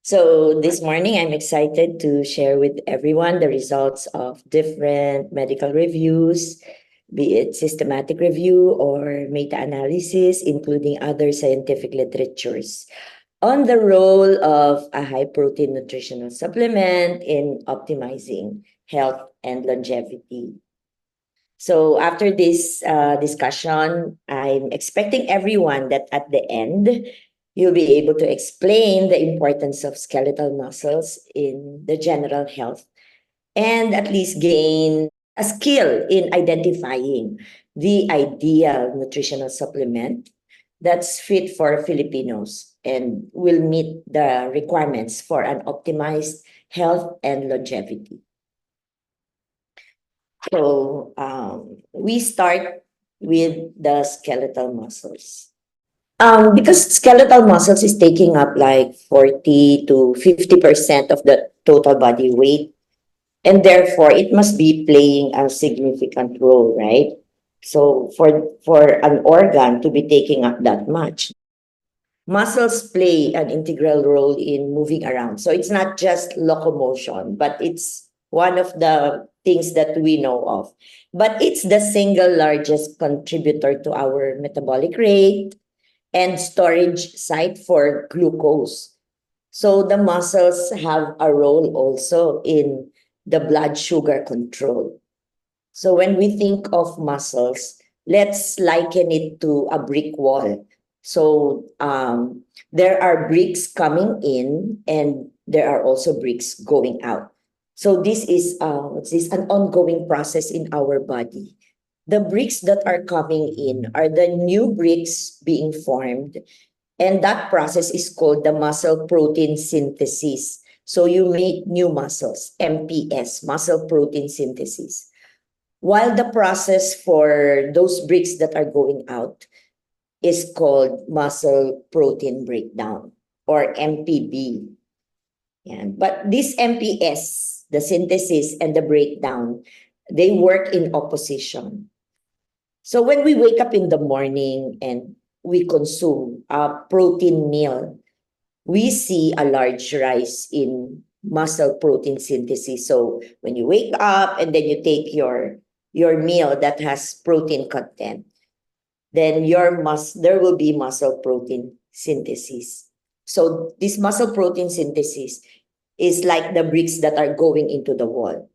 So this morning, I'm excited to share with everyone the results of different medical reviews, be it systematic review or meta-analysis, including other scientific literatures, on the role of a high-protein nutritional supplement in optimizing health and longevity. So after this discussion, I'm expecting everyone that at the end, you'll be able to explain the importance of skeletal muscles in the general health and at least gain a skill in identifying the ideal nutritional supplement that's fit for Filipinos and will meet the requirements for an optimized health and longevity. So we start with the skeletal muscles. Because skeletal muscles is taking up like 40 to 50% of the total body weight, and therefore it must be playing a significant role, right? So for an organ to be taking up that much, muscles play an integral role in moving around. So it's not just locomotion, but it's one of the things that we know of. But it's the single largest contributor to our metabolic rate and storage site for glucose. So the muscles have a role also in the blood sugar control. So when we think of muscles, let's liken it to a brick wall. So there are bricks coming in and there are also bricks going out. So this is an ongoing process in our body. The bricks that are coming in are the new bricks being formed, and that process is called the muscle protein synthesis. So you make new muscles, MPS, muscle protein synthesis. While the process for those bricks that are going out is called muscle protein breakdown or MPB. Yeah. But this MPS, the synthesis and the breakdown, they work in opposition. So when we wake up in the morning and we consume a protein meal, we see a large rise in muscle protein synthesis. So when you wake up and then you take your meal that has protein content, then there will be muscle protein synthesis. So this muscle protein synthesis is like the bricks that are going into the wall.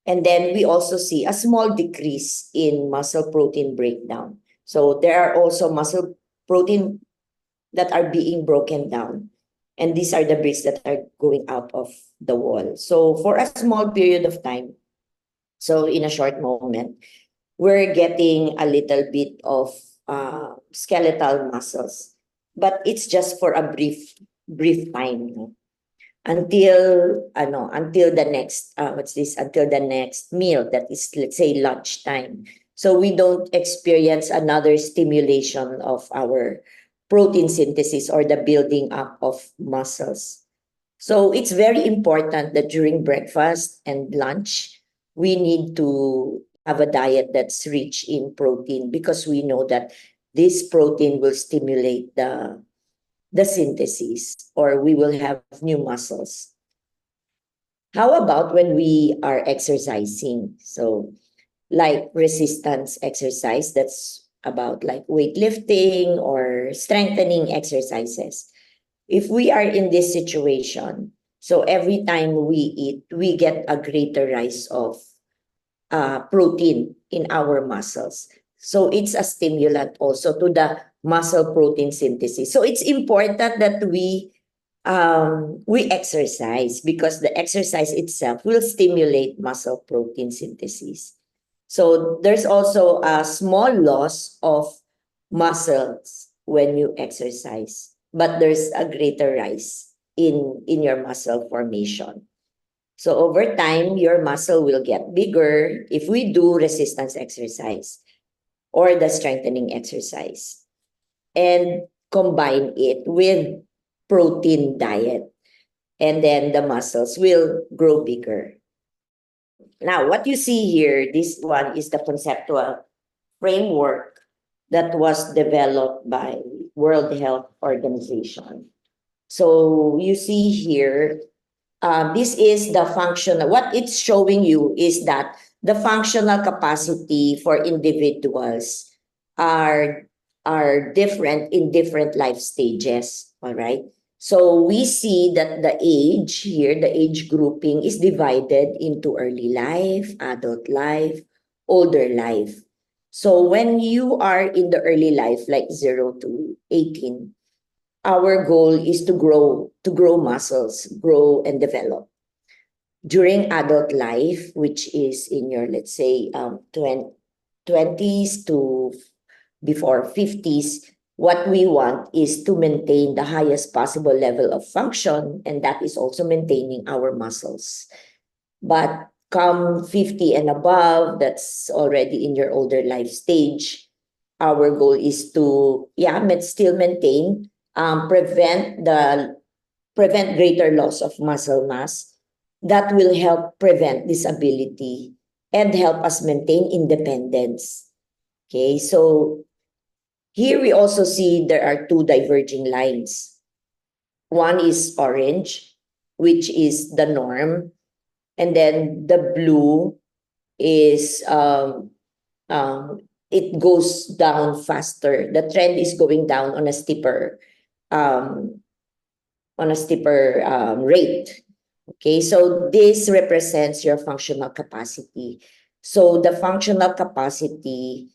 And then we also see a small decrease in muscle protein breakdown. So there are also muscle protein that are being broken down. And these are the bricks that are going out of the wall. So for a small period of time, so in a short moment, we're getting a little bit of skeletal muscles. But it's just for a brief time. No? Until the next until the next meal, that is, let's say, lunchtime, so we don't experience another stimulation of our protein synthesis or the building up of muscles. So it's very important that during breakfast and lunch we need to have a diet that's rich in protein, because we know that this protein will stimulate the synthesis, or we will have new muscles. How about when we are exercising? So, like resistance exercise, that's about like weightlifting or strengthening exercises. If we are in this situation, so every time we eat, we get a greater rise of protein in our muscles. So it's a stimulant also to the muscle protein synthesis. So it's important that we exercise, because the exercise itself will stimulate muscle protein synthesis. So there's also a small loss of muscles when you exercise, but there's a greater rise in your muscle formation. So over time, your muscle will get bigger if we do resistance exercise or the strengthening exercise, and combine it with protein diet. And then the muscles will grow bigger. Now, what you see here, this one is the conceptual framework that was developed by World Health Organization. So you see here, this is the functional, what it's showing you is that the functional capacity for individuals are, are different in different life stages, all right? So we see that the age here, the age grouping is divided into early life, adult life, older life. So when you are in the early life, like 0 to 18, our goal is to grow muscles, grow and develop. During adult life, which is in your, let's say, 20s to before 50s, what we want is to maintain the highest possible level of function, and that is also maintaining our muscles. But come 50 and above, that's already in your older life stage. Our goal is to, still maintain, prevent greater loss of muscle mass. That will help prevent disability and help us maintain independence. Okay, so here we also see there are two diverging lines. One is orange, which is the norm, and then the blue is it goes down faster. The trend is going down on a steeper um, rate. Okay, so this represents your functional capacity. So the functional capacity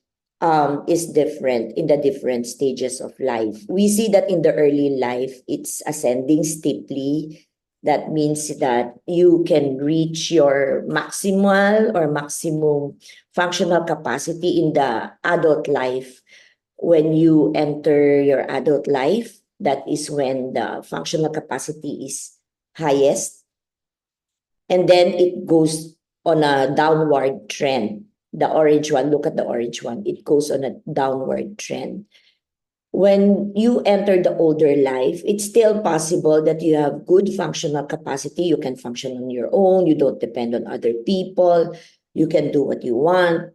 is different in the different stages of life. We see that in the early life, it's ascending steeply. That means that you can reach your maximal or maximum functional capacity in the adult life. When you enter your adult life, that is when the functional capacity is highest. And then it goes on a downward trend. The orange one, look at the orange one, it goes on a downward trend. When you enter the older life, it's still possible that you have good functional capacity. You can function on your own. You don't depend on other people. You can do what you want.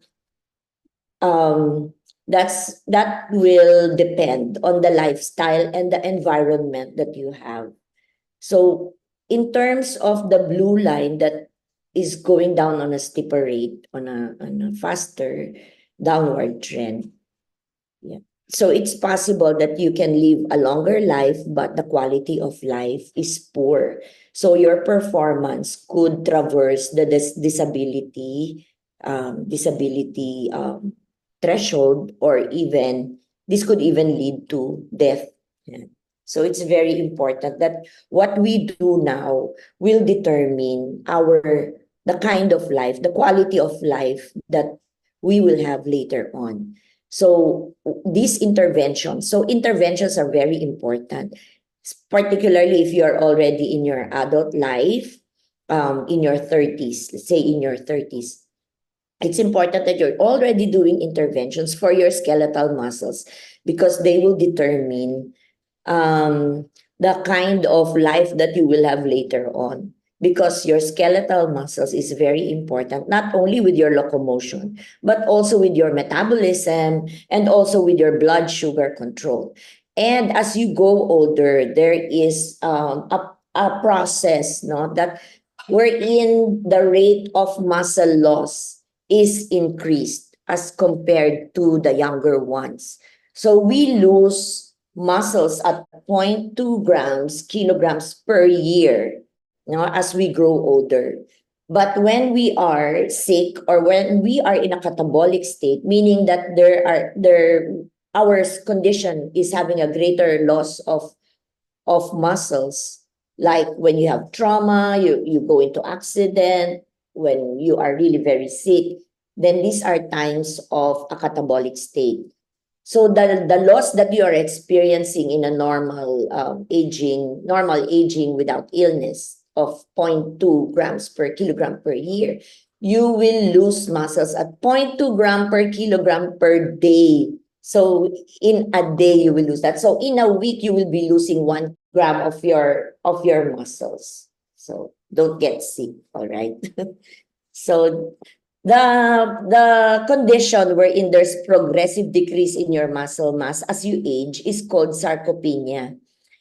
That will depend on the lifestyle and the environment that you have. So in terms of the blue line that is going down on a steeper rate, on a faster downward trend. Yeah. So it's possible that you can live a longer life, but the quality of life is poor. So your performance could traverse the disability threshold, or even this could even lead to death. Yeah. So it's very important that what we do now will determine the kind of life, the quality of life that we will have later on. So these interventions, interventions are very important, particularly if you're already in your adult life, in your 30s, let's say in your 30s. It's important that you're already doing interventions for your skeletal muscles, because they will determine the kind of life that you will have later on, because your skeletal muscles is very important, not only with your locomotion, but also with your metabolism and also with your blood sugar control. And as you go older, there is a process, no, that wherein the rate of muscle loss is increased as compared to the younger ones. So we lose muscles at 0.2 kilograms per year, as we grow older. But when we are sick, or when we are in a catabolic state, meaning that our condition is having a greater loss of muscles, like when you have trauma, you go into accident, when you are really very sick, then these are times of a catabolic state. So the loss that you are experiencing in a normal aging without illness of 0.2 grams per kilogram per year, you will lose muscles at 0.2 gram per kilogram per day. So in a day, you will lose that. So in a week, you will be losing 1 gram of your muscles. So don't get sick, all right? So the condition wherein there's progressive decrease in your muscle mass as you age is called sarcopenia.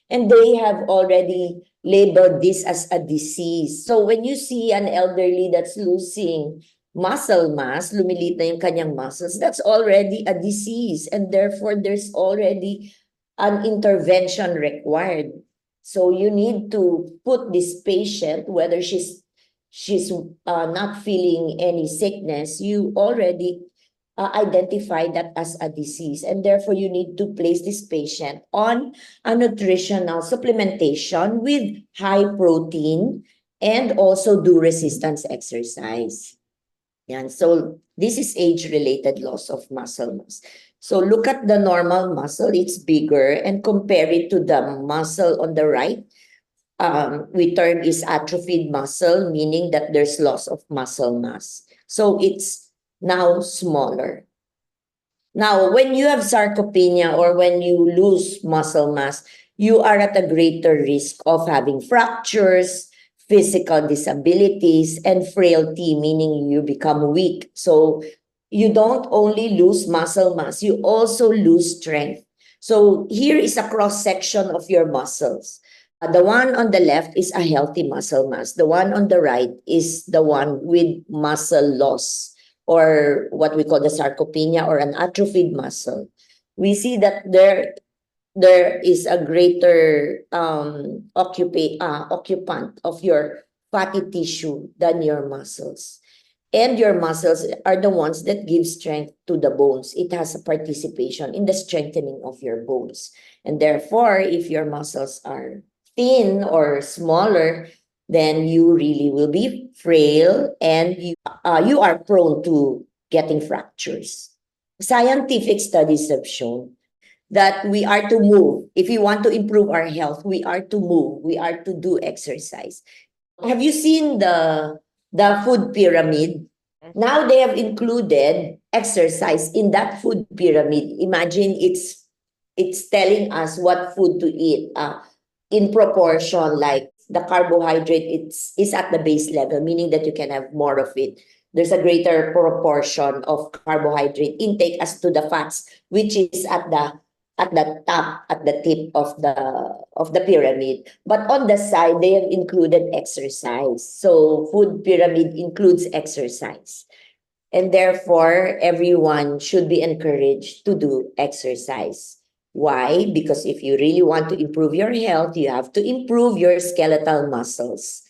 And they have already labeled this as a disease. So when you see an elderly that's losing muscle mass, lumilit na yung kanyang muscles, that's already a disease. And therefore, there's already an intervention required. So you need to put this patient, whether she's not feeling any sickness, you already identify that as a disease. And therefore, you need to place this patient on a nutritional supplementation with high protein and also do resistance exercise. Yan. So this is age-related loss of muscle mass. So look at the normal muscle, it's bigger, and compare it to the muscle on the right. We term is atrophied muscle, meaning that there's loss of muscle mass. So it's now smaller. Now, when you have sarcopenia or when you lose muscle mass, you are at a greater risk of having fractures, physical disabilities, and frailty, meaning you become weak. So you don't only lose muscle mass, you also lose strength. So here is a cross-section of your muscles. The one on the left is a healthy muscle mass. The one on the right is the one with muscle loss, or what we call the sarcopenia, or an atrophied muscle. We see that there is a greater occupant of your fatty tissue than your muscles. And your muscles are the ones that give strength to the bones. It has a participation in the strengthening of your bones. And therefore, if your muscles are thin or smaller, then you really will be frail, and you are prone to getting fractures. Scientific studies have shown that we are to move. If we want to improve our health, we are to move. We are to do exercise. Have you seen the food pyramid? Now they have included exercise in that food pyramid. Imagine it's telling us what food to eat in proportion, like the carbohydrate is at the base level, meaning that you can have more of it. There's a greater proportion of carbohydrate intake as to the fats, which is at the top, at the tip of the pyramid. But on the side, they have included exercise. So food pyramid includes exercise. And therefore, everyone should be encouraged to do exercise. Why? Because if you really want to improve your health, you have to improve your skeletal muscles.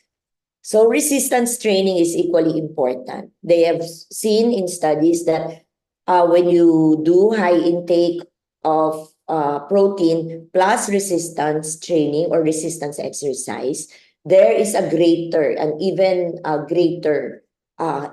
So resistance training is equally important. They have seen in studies that when you do high intake of protein plus resistance training or resistance exercise, there is a greater and even a greater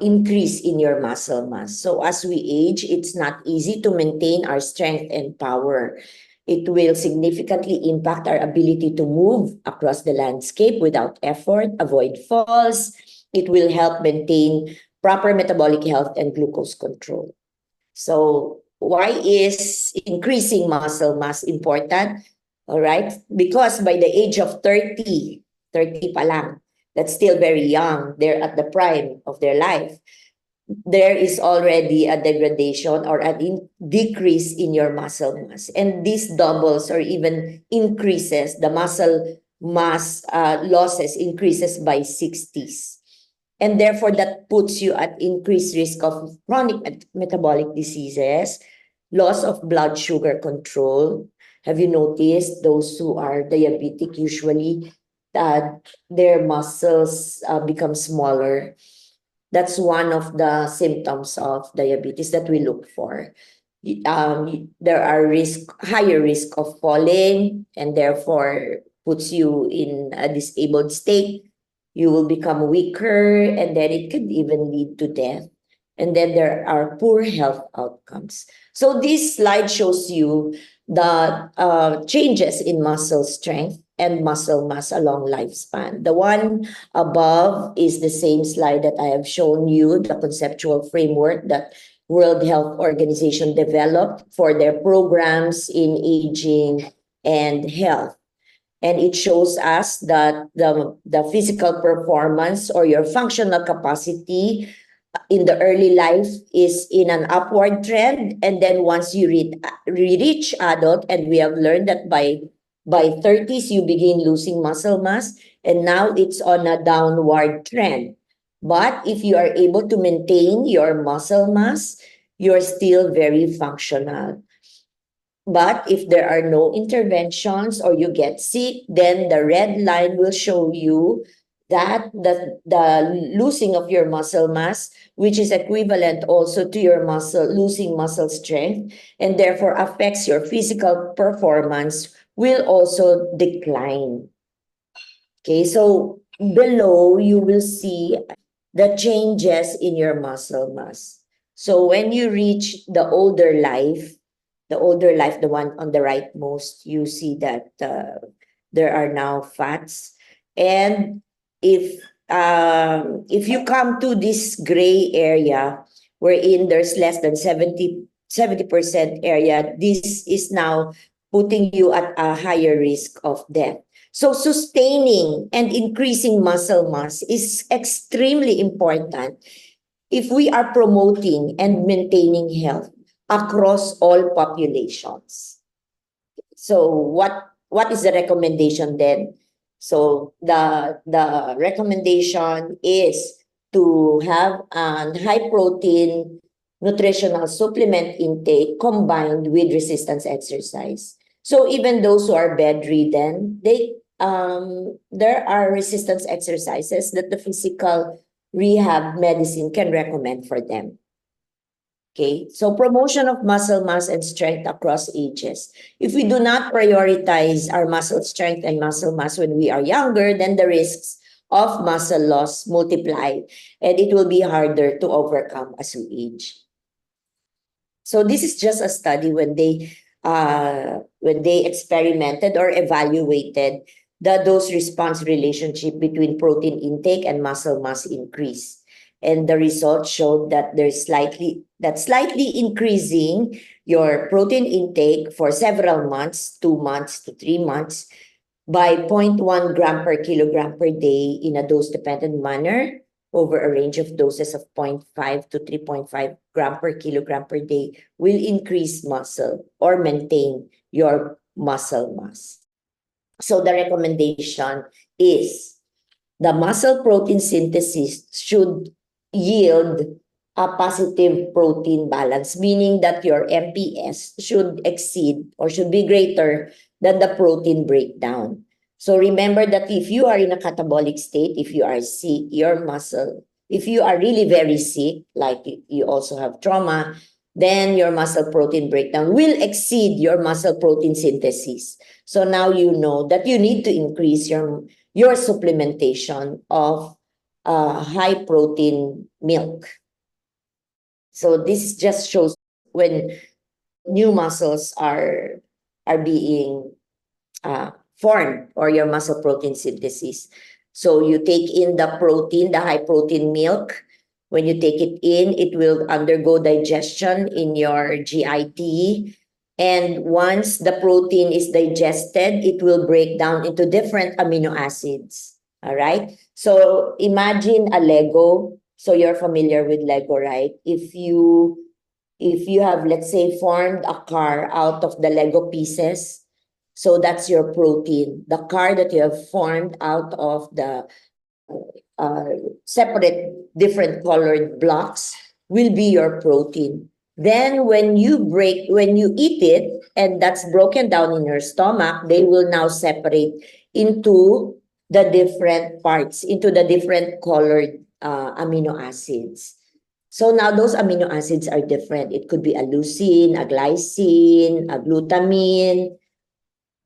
increase in your muscle mass. So as we age, it's not easy to maintain our strength and power. It will significantly impact our ability to move across the landscape without effort, avoid falls. It will help maintain proper metabolic health and glucose control. So why is increasing muscle mass important? All right, because by the age of 30 pa lang, that's still very young, they're at the prime of their life, there is already a degradation or a decrease in your muscle mass. And this doubles or even increases the muscle mass losses, increases by 60s. And therefore, that puts you at increased risk of chronic metabolic diseases, loss of blood sugar control. Have you noticed those who are diabetic usually their muscles become smaller? That's one of the symptoms of diabetes that we look for. There are higher risk of falling, and therefore puts you in a disabled state. You will become weaker, and then it could even lead to death. And then there are poor health outcomes. So this slide shows you the changes in muscle strength and muscle mass along lifespan. The one above is the same slide that I have shown you, the conceptual framework that World Health Organization developed for their programs in aging and health. And it shows us that the physical performance or your functional capacity in the early life is in an upward trend. And then once you reach adult, and we have learned that by By 30s, you begin losing muscle mass, and now it's on a downward trend. But if you are able to maintain your muscle mass, you're still very functional. But if there are no interventions or you get sick, then the red line will show you that the losing of your muscle mass, which is equivalent also to your losing muscle strength, and therefore affects your physical performance, will also decline. Okay, so below you will see the changes in your muscle mass. So when you reach the older life, the one on the rightmost, you see that there are now fats. And if you come to this gray area wherein there's less than 70% area, this is now putting you at a higher risk of death. So sustaining and increasing muscle mass is extremely important if we are promoting and maintaining health across all populations. So what is the recommendation then? So the recommendation is to have a high protein nutritional supplement intake combined with resistance exercise. So even those who are bedridden, there are resistance exercises that the physical rehab medicine can recommend for them. Okay, so promotion of muscle mass and strength across ages. If we do not prioritize our muscle strength and muscle mass when we are younger, then the risks of muscle loss multiply, and it will be harder to overcome as we age. So this is just a study when they experimented or evaluated the dose response relationship between protein intake and muscle mass increase. And the results showed that slightly increasing your protein intake for several months, 2 months to 3 months, by 0.1 gram per kilogram per day in a dose-dependent manner over a range of doses of 0.5 to 3.5 gram per kilogram per day will increase muscle or maintain your muscle mass. So the recommendation is the muscle protein synthesis should yield a positive protein balance, meaning that your MPS should exceed or should be greater than the protein breakdown. So remember that if you are in a catabolic state, if you are sick, your muscle, if you are really very sick, like you also have trauma, then your muscle protein breakdown will exceed your muscle protein synthesis. So now you know that you need to increase your supplementation of high protein milk. So this just shows when new muscles are being formed, or your muscle protein synthesis. So you take in the protein, the high protein milk. When you take it in, it will undergo digestion in your GIT. And once the protein is digested, it will break down into different amino acids. All right. So imagine a Lego. So you're familiar with Lego, right? If you have, let's say, formed a car out of the Lego pieces, so that's your protein. The car that you have formed out of the separate different colored blocks will be your protein. Then when you eat it, and that's broken down in your stomach, they will now separate into the different parts, into the different colored amino acids. So now those amino acids are different. It could be a leucine, a glycine, a glutamine.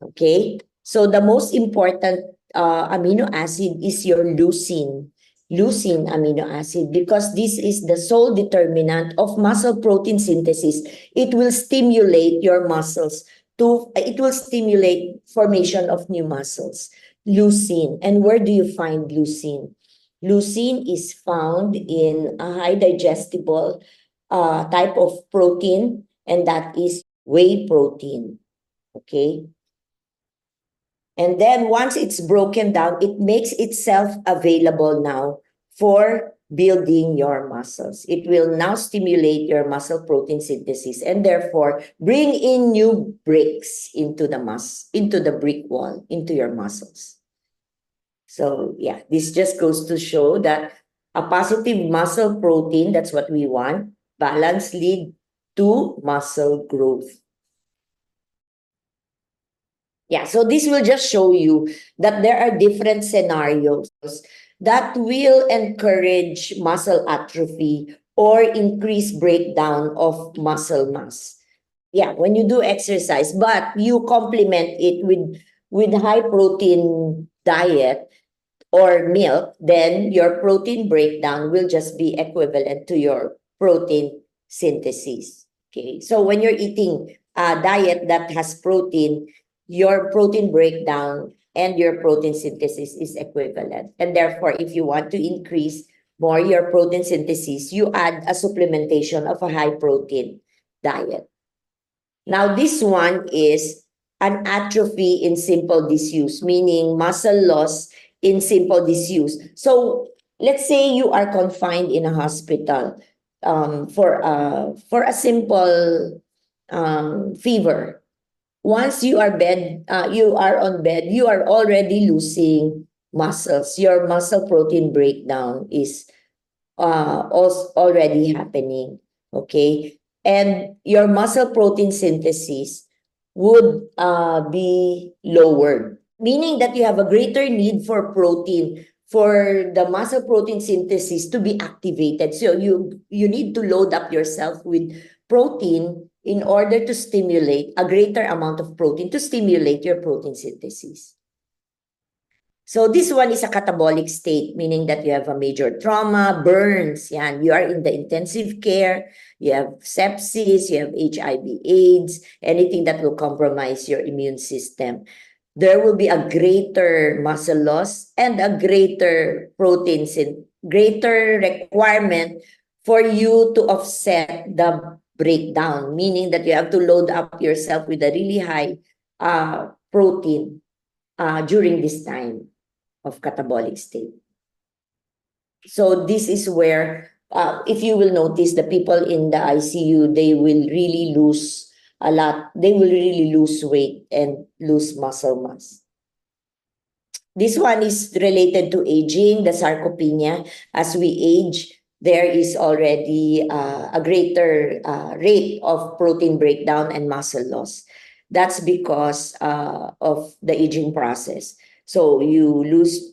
Okay, so the most important amino acid is your leucine amino acid, because this is the sole determinant of muscle protein synthesis. It will stimulate your muscles it will stimulate formation of new muscles. Leucine. And where do you find leucine? Leucine is found in a high digestible type of protein, and that is whey protein. Okay. And then once it's broken down, it makes itself available now for building your muscles. It will now stimulate your muscle protein synthesis and therefore bring in new bricks into the brick wall, into your muscles. So yeah, this just goes to show that a positive muscle protein, that's what we want, balance lead to muscle growth. Yeah, so this will just show you that there are different scenarios that will encourage muscle atrophy or increase breakdown of muscle mass. Yeah, when you do exercise, but you complement it with high protein diet or milk, then your protein breakdown will just be equivalent to your protein synthesis. Okay, so when you're eating a diet that has protein, your protein breakdown and your protein synthesis is equivalent. And therefore, if you want to increase more your protein synthesis, you add a supplementation of a high protein diet. Now, this one is an atrophy in simple disuse, meaning muscle loss in simple disuse. So let's say you are confined in a hospital for a simple fever. Once you are on bed, you are already losing muscles. Your muscle protein breakdown is also already happening. Okay, and your muscle protein synthesis would be lowered, meaning that you have a greater need for protein for the muscle protein synthesis to be activated. So you need to load up yourself with protein in order to stimulate a greater amount of protein to stimulate your protein synthesis. So this one is a catabolic state, meaning that you have a major trauma, burns, yan. You are in the intensive care, you have sepsis, you have HIV, AIDS, anything that will compromise your immune system. There will be a greater muscle loss and a greater greater requirement for you to offset the breakdown, meaning that you have to load up yourself with a really high protein during this time of catabolic state. So this is where, if you will notice, the people in the ICU, they will really lose a lot. They will really lose weight and lose muscle mass. This one is related to aging, the sarcopenia. As we age, there is already a greater rate of protein breakdown and muscle loss. That's because of the aging process. So you lose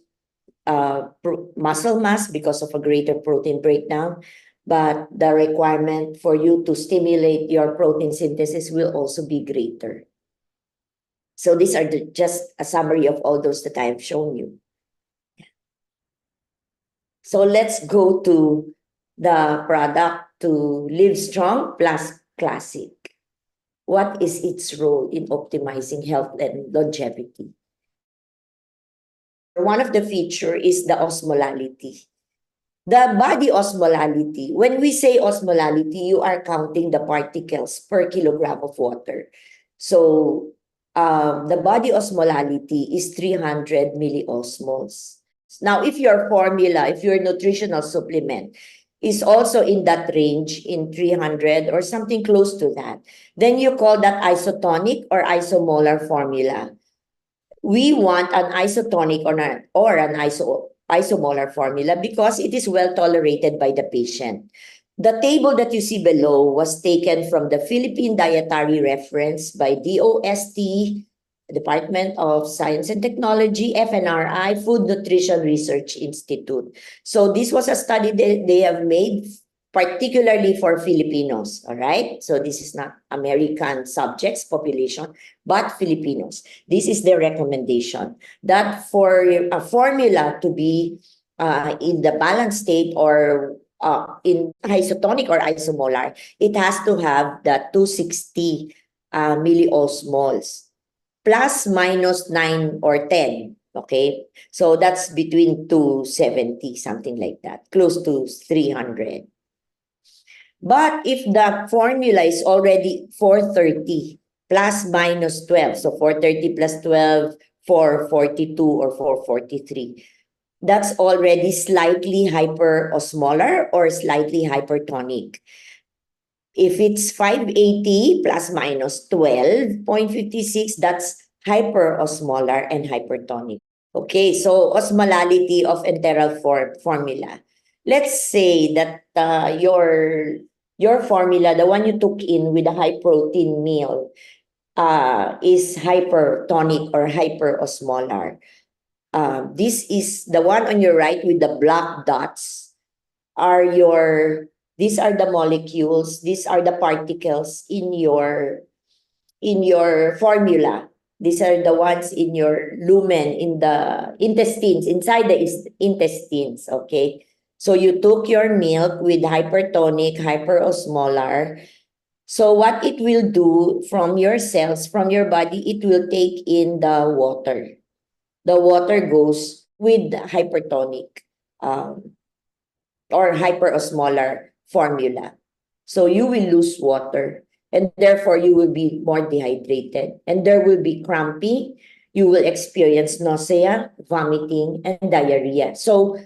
muscle mass because of a greater protein breakdown, but the requirement for you to stimulate your protein synthesis will also be greater. So these are just a summary of all those that I have shown you. So let's go to the product to Live Strong Plus Classic. What is its role in optimizing health and longevity? One of the feature is the osmolality. The body osmolality, when we say osmolality, you are counting the particles per kilogram of water. So the body osmolality is 300 milliosmoles. Now, if your formula, if your nutritional supplement is also in that range, in 300 or something close to that, then you call that isotonic or isomolar formula. We want an isotonic or an isomolar formula because it is well tolerated by the patient. The table that you see below was taken from the Philippine Dietary Reference by DOST, Department of Science and Technology, FNRI, Food Nutrition Research Institute. So this was a study that they have made particularly for Filipinos, all right? So this is not American subjects population, but Filipinos. This is their recommendation that for a formula to be in the balanced state or in isotonic or isomolar, it has to have the 260 milliosmoles plus minus 9 or 10. Okay, so that's between 270, something like that, close to 300. But if the formula is already 430 plus minus 12, so 430 plus 12, 442 or 443, that's already slightly hyperosmolar or slightly hypertonic. If it's 580 plus minus 12.56, that's hyperosmolar and hypertonic. Okay, so osmolality of enteral formula. Let's say that your formula, the one you took in with a high protein meal, is hypertonic or hyperosmolar. This is the one on your right with the black dots are these are the molecules, these are the particles in your formula. These are the ones in your lumen, in the intestines, inside the intestines, okay? So you took your milk with hypertonic, hyperosmolar. So what it will do from your cells, from your body, it will take in the water. The water goes with the hypertonic or hyperosmolar formula. So you will lose water and therefore you will be more dehydrated and there will be cramping. You will experience nausea, vomiting, and diarrhea. So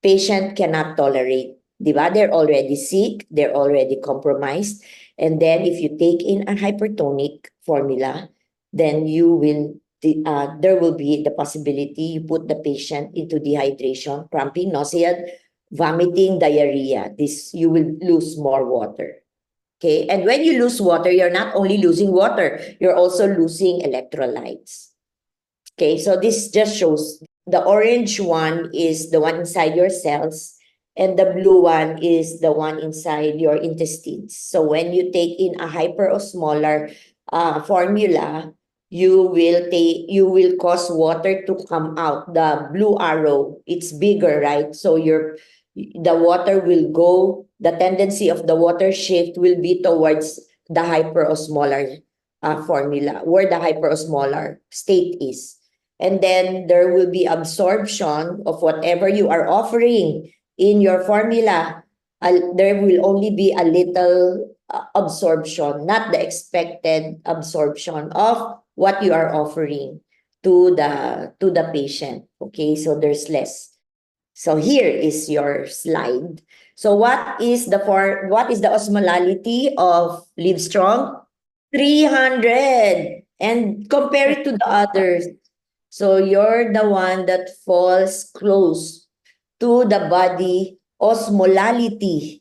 patient cannot tolerate, diba? They're already sick, they're already compromised. And then if you take in a hypertonic formula, then there will be the possibility you put the patient into dehydration, cramping, nausea, vomiting, diarrhea. You will lose more water. Okay, and when you lose water, you're not only losing water, you're also losing electrolytes. Okay, so this just shows the orange one is the one inside your cells, and the blue one is the one inside your intestines. So when you take in a hyperosmolar formula, you will cause water to come out. The blue arrow, it's bigger, right? So the water will go, the tendency of the water shift will be towards the hyperosmolar formula, where the hyperosmolar state is. And then there will be absorption of whatever you are offering in your formula. There will only be a little absorption, not the expected absorption of what you are offering to the patient. Okay, so there's less. So here is your slide. So what is the osmolality of Livestrong? 300. And compare it to the others. So you're the one that falls close to the body osmolality.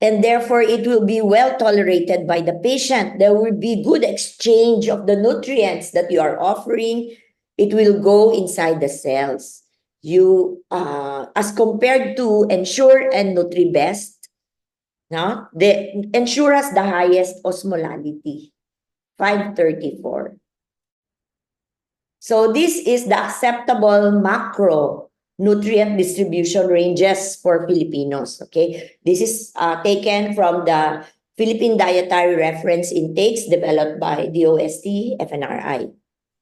And therefore, it will be well tolerated by the patient. There will be good exchange of the nutrients that you are offering. It will go inside the cells. As compared to Ensure and NutriBest, no? The Ensure has the highest osmolality, 534. So this is the acceptable macro nutrient distribution ranges for Filipinos. Okay, this is taken from the Philippine Dietary Reference Intakes developed by DOST FNRI.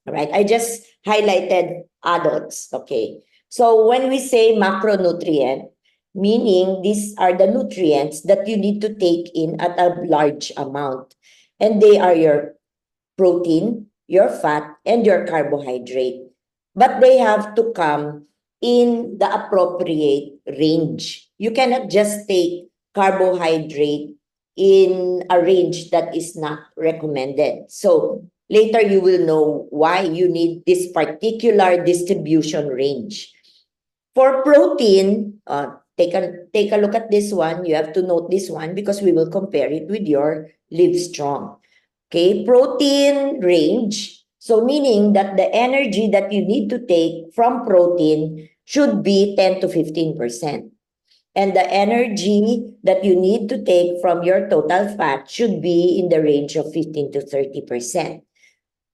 All right, I just highlighted adults. Okay, so when we say macronutrient, meaning these are the nutrients that you need to take in at a large amount, and they are your protein, your fat, and your carbohydrate. But they have to come in the appropriate range. You cannot just take carbohydrate in a range that is not recommended. So later you will know why you need this particular distribution range. For protein, take a look at this one. You have to note this one because we will compare it with your Livestrong. Okay, protein range. So meaning that the energy that you need to take from protein should be 10 to 15%. And the energy that you need to take from your total fat should be in the range of 15 to 30%.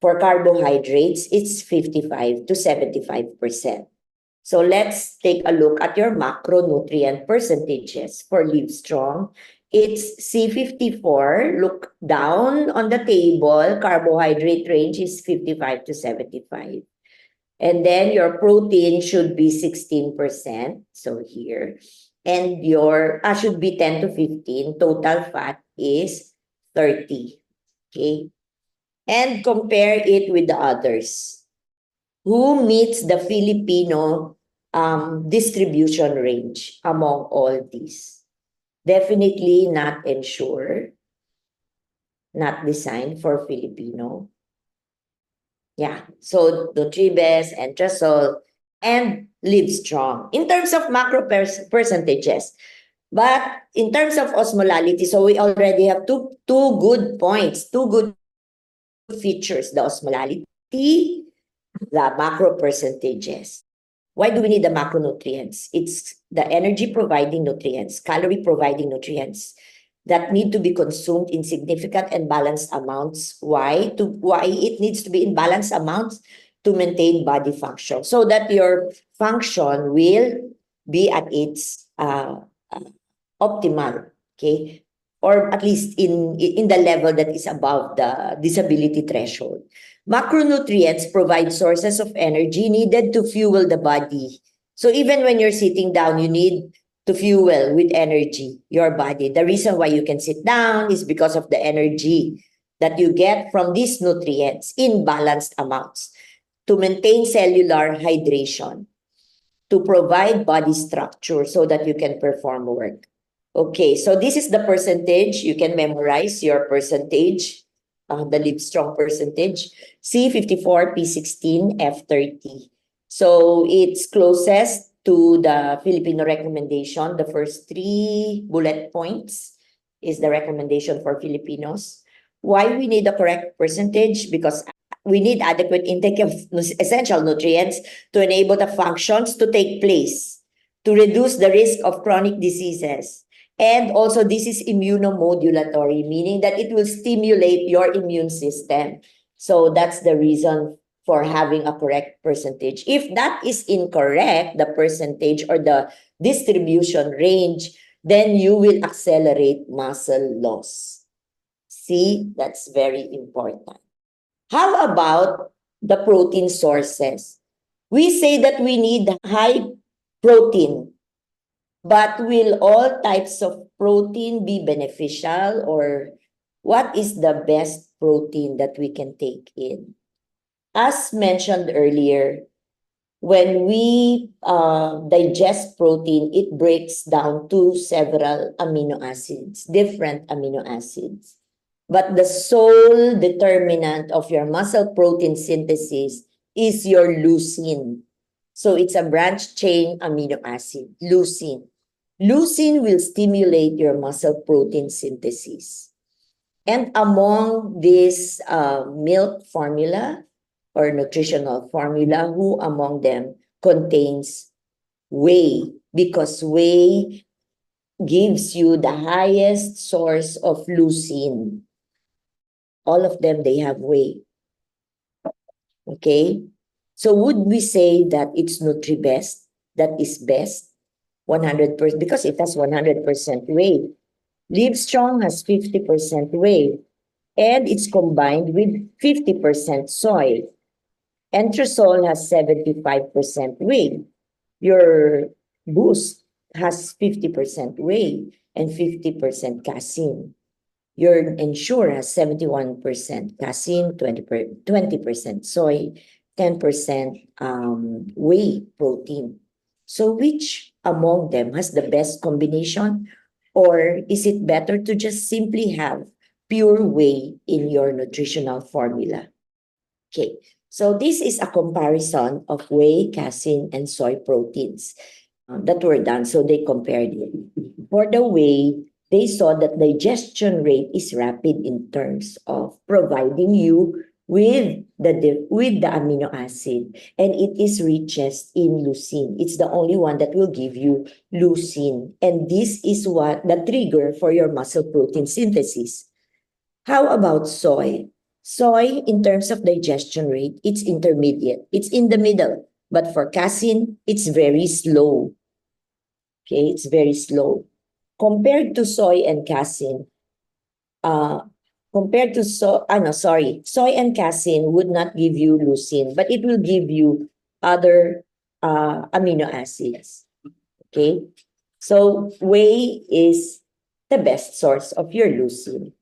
For carbohydrates, it's 55 to 75%. So let's take a look at your macronutrient percentages for Livestrong. It's C54. Look down on the table. Carbohydrate range is 55 to 75. And then your protein should be 16%. So here. And your should be 10 to 15. Total fat is 30. Okay. And compare it with the others. Who meets the Filipino distribution range among all these. Definitely not Ensure, not designed for Filipino. Yeah, so Nutribest, Entrasol, and Livestrong. In terms of macro percentages, but in terms of osmolality, so we already have two good points, two good features: the osmolality, the macro percentages. Why do we need the macronutrients? It's the energy providing nutrients, calorie providing nutrients that need to be consumed in significant and balanced amounts. Why it needs to be in balanced amounts? To maintain body function, so that your function will be at its optimal, okay, or at least in the level that is above the disability threshold. Macronutrients provide sources of energy needed to fuel the body. So even when you're sitting down, you need to fuel with energy your body. The reason why you can sit down is because of the energy that you get from these nutrients in balanced amounts to maintain cellular hydration, to provide body structure so that you can perform work. Okay, so this is the percentage. You can memorize your percentage, the Livestrong percentage. C54, P16, F30. So it's closest to the Filipino recommendation. The first three bullet points is the recommendation for Filipinos. Why we need the correct percentage? Because we need adequate intake of essential nutrients to enable the functions to take place, to reduce the risk of chronic diseases. And also, this is immunomodulatory, meaning that it will stimulate your immune system. So that's the reason for having a correct percentage. If that is incorrect, the percentage or the distribution range, then you will accelerate muscle loss. See, that's very important. How about the protein sources? We say that we need high protein, but will all types of protein be beneficial, or what is the best protein that we can take in? As mentioned earlier, when we digest protein, it breaks down to several amino acids, different amino acids. But the sole determinant of your muscle protein synthesis is your leucine. So it's a branch chain amino acid, leucine. Leucine will stimulate your muscle protein synthesis. And among this milk formula or nutritional formula, who among them contains whey? Because whey gives you the highest source of leucine. All of them, they have whey. Okay? So would we say that it's Nutribest that is best? 100%, because it has 100% whey. Livestrong has 50% whey, and it's combined with 50% soy. Entrasol has 75% whey. Your Boost has 50% whey and 50% casein. Your Ensure has 71% casein, 20% soy, 10% whey protein. So which among them has the best combination? Or is it better to just simply have pure whey in your nutritional formula? Okay, so this is a comparison of whey, casein, and soy proteins that were done. So they compared it. For the whey, they saw that digestion rate is rapid in terms of providing you with the amino acid, and it is richest in leucine. It's the only one that will give you leucine, and this is what the trigger for your muscle protein synthesis. How about soy? Soy, in terms of digestion rate, it's intermediate. It's in the middle. But for casein, it's very slow. Okay, it's very slow. Compared to soy and casein, soy and casein would not give you leucine, but it will give you other amino acids. Okay, so whey is the best source of your leucine.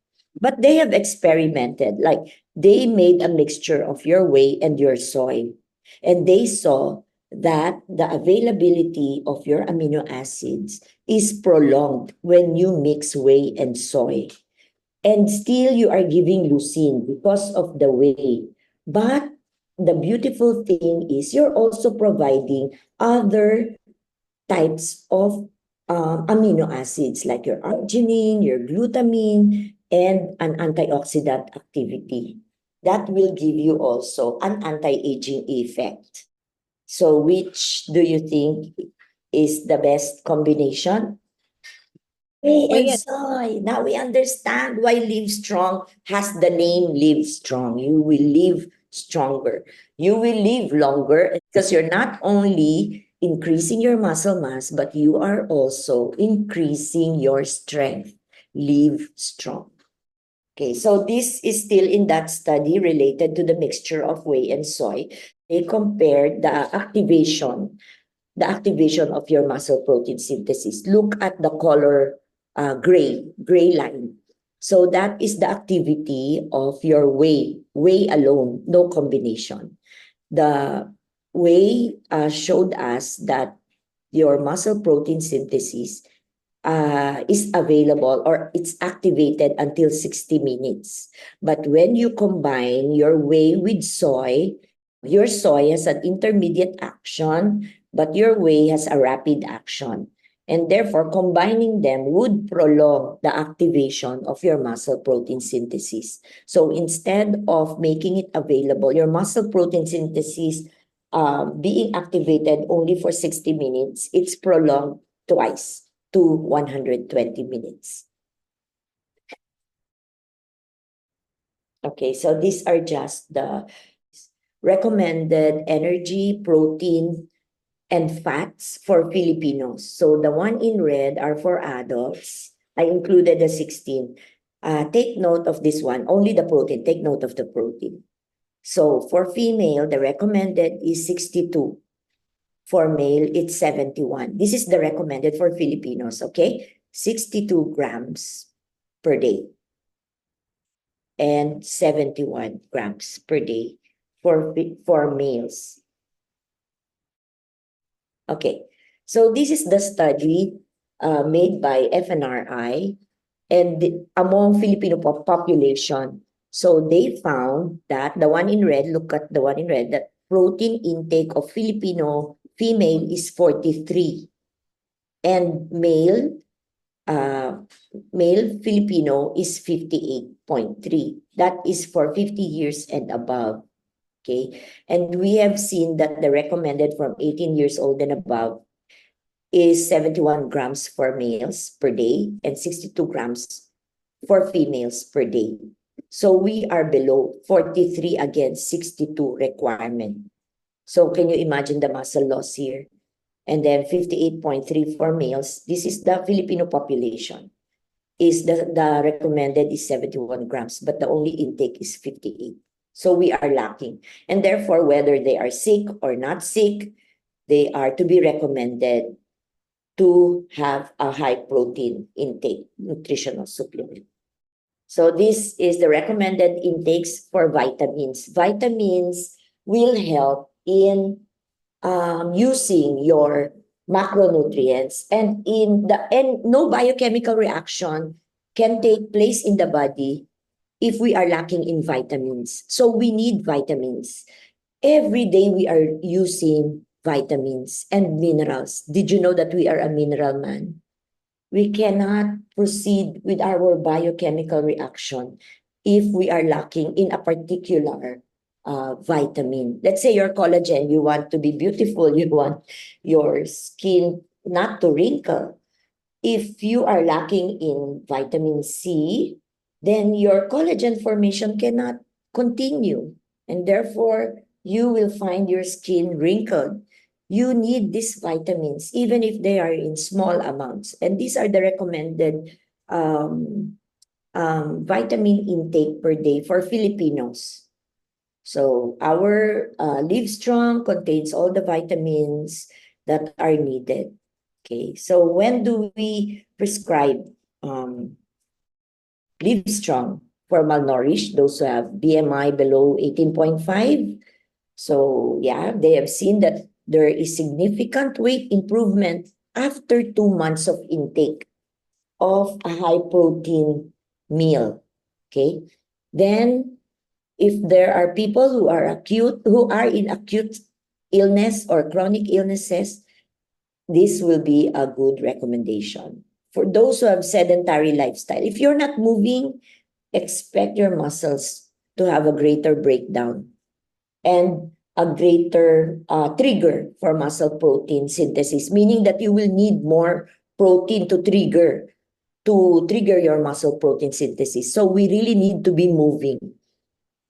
But they have experimented, like they made a mixture of your whey and your soy, and they saw that the availability of your amino acids is prolonged when you mix whey and soy. And still you are giving leucine because of the whey. But the beautiful thing is you're also providing other types of amino acids like your arginine, your glutamine, and an antioxidant activity. That will give you also an anti-aging effect. So which do you think is the best combination? Whey and Whey and soy. Now we understand why Live Strong has the name Live Strong. You will live stronger. You will live longer because you're not only increasing your muscle mass, but you are also increasing your strength. Live strong. Okay, so this is still in that study related to the mixture of whey and soy. They compared the activation of your muscle protein synthesis. Look at the color gray line. So that is the activity of your whey alone, no combination. The whey showed us that your muscle protein synthesis is available or it's activated until 60 minutes. But when you combine your whey with soy, your soy has an intermediate action, but your whey has a rapid action. And therefore, combining them would prolong the activation of your muscle protein synthesis. So instead of making it available, your muscle protein synthesis being activated only for 60 minutes, it's prolonged twice to 120 minutes. Okay, so these are just the recommended energy, protein, and fats for Filipinos. So the one in red are for adults. I included the 16. Take note of this one, only the protein. Take note of the protein. So for female, the recommended is 62. For male, it's 71. This is the recommended for Filipinos, okay? 62 grams per day and 71 grams per day for males. Okay, so this is the study made by FNRI and among Filipino population. So they found that the one in red, look at the one in red, that protein intake of Filipino female is 43 and male Filipino is 58.3. That is for 50 years and above. Okay. And we have seen that the recommended from 18 years old and above is 71 grams for males per day and 62 grams for females per day. So we are below 43 against 62 requirement. So can you imagine the muscle loss here? And then 58.3 for males. This is the Filipino population. Is the recommended is 71 grams, but the only intake is 58. So we are lacking. And therefore, whether they are sick or not sick, they are to be recommended to have a high protein intake, nutritional supplement. So this is the recommended intakes for vitamins. Vitamins will help in using your macronutrients and no biochemical reaction can take place in the body if we are lacking in vitamins. So we need vitamins. Every day we are using vitamins and minerals. Did you know that we are a mineral man? We cannot proceed with our biochemical reaction if we are lacking in a particular vitamin. Let's say your collagen, you want to be beautiful, you want your skin not to wrinkle. If you are lacking in vitamin C, then your collagen formation cannot continue. And therefore, you will find your skin wrinkled. You need these vitamins, even if they are in small amounts. And these are the recommended vitamin intake per day for Filipinos. So our Live Strong contains all the vitamins that are needed. Okay, so when do we prescribe Live Strong? For malnourished, those who have BMI below 18.5. So yeah, they have seen that there is significant weight improvement after 2 months of intake of a high protein meal. Okay. Then if there are people who are in acute illness or chronic illnesses, this will be a good recommendation. For those who have sedentary lifestyle, if you're not moving, expect your muscles to have a greater breakdown and a greater trigger for muscle protein synthesis, meaning that you will need more protein to trigger your muscle protein synthesis. So we really need to be moving.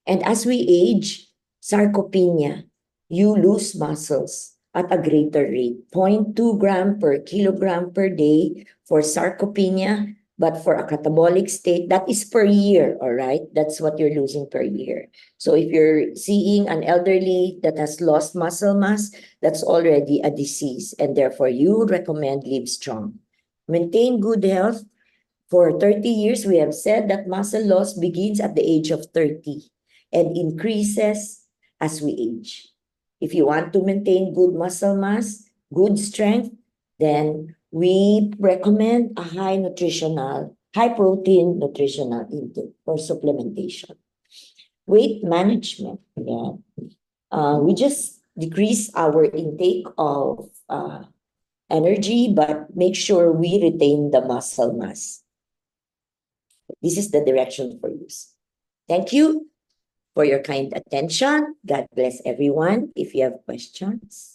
And as we age, sarcopenia, you lose muscles at a greater rate, 0.2 gram per kilogram per day for sarcopenia. But for a catabolic state, that is per year, all right? That's what you're losing per year. So if you're seeing an elderly that has lost muscle mass, that's already a disease. And therefore, you recommend Live Strong. Maintain good health. For 30 years, we have said that muscle loss begins at the age of 30 and increases as we age. If you want to maintain good muscle mass, good strength, then we recommend a high protein nutritional intake or supplementation. Weight management, yeah. We just decrease our intake of energy, but make sure we retain the muscle mass. This is the direction for use. Thank you for your kind attention. God bless everyone. If you have questions.